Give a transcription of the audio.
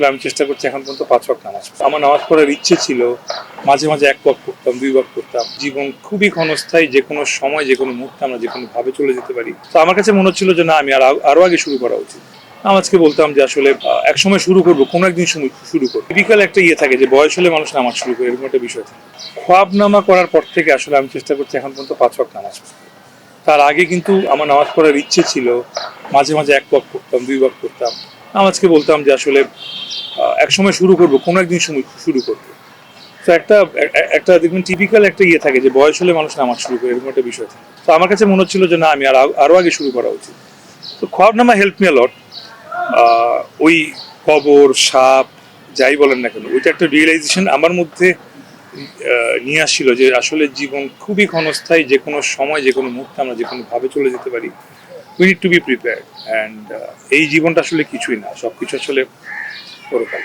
আমি চেষ্টা করছি এখন পর্যন্ত ৫ ওয়াক্ত নামাজ পড়তে। আমার নামাজ পড়ার ইচ্ছে ছিল, মাঝে মাঝে ১ ওয়াক্ত পড়তাম, ২ ওয়াক্ত পড়তাম। জীবন খুবই ক্ষণস্থায়ী, যে কোনো সময় যে কোনো মুহূর্তে আমরা যে কোনো ভাবে চলে যেতে পারি। তো আমার কাছে মনে হচ্ছিল যে না, আমি আরো আগে শুরু করা উচিত। নামাজকে বলতাম যে আসলে এক সময় শুরু করবো, কোনো একদিন শুরু করবো। টিপিক্যাল একটা ইয়ে থাকে যে বয়স হলে মানুষ নামাজ শুরু করে, এরকম একটা বিষয় থাকে। খ্বাবনামা করার পর থেকে আসলে আমি চেষ্টা করছি এখন পর্যন্ত ৫ ওয়াক্ত নামাজ পড়তে। তার আগে কিন্তু আমার নামাজ পড়ার ইচ্ছে ছিল, মাঝে মাঝে ১ ওয়াক্ত পড়তাম, ২ ওয়াক্ত পড়তাম। নামাজকে বলতাম যে আসলে এক সময় শুরু করবো, কোনো একদিন শুরু করবো। তো একটা দেখবেন টিপিক্যাল একটা ইয়ে থাকে যে বয়স হলে মানুষ নামাজ শুরু করে, এরকম একটা বিষয় থাকে। তো আমার কাছে মনে হচ্ছিল যে না, আমি আরো আগে শুরু করা উচিত। তো খ্বাবনামা হেল্প মি লট। ওই কবর, সাপ, যাই বলেন না কেন, ওইটা একটা রিয়েলাইজেশন আমার মধ্যে নিয়ে আসছিল যে আসলে জীবন খুবই ক্ষণস্থায়ী, যে কোনো সময় যে কোনো মুহূর্তে আমরা যে কোনো ভাবে চলে যেতে পারি। We need to be prepared. And এই জীবনটা আসলে কিছুই না, সবকিছু আসলে পরকাল।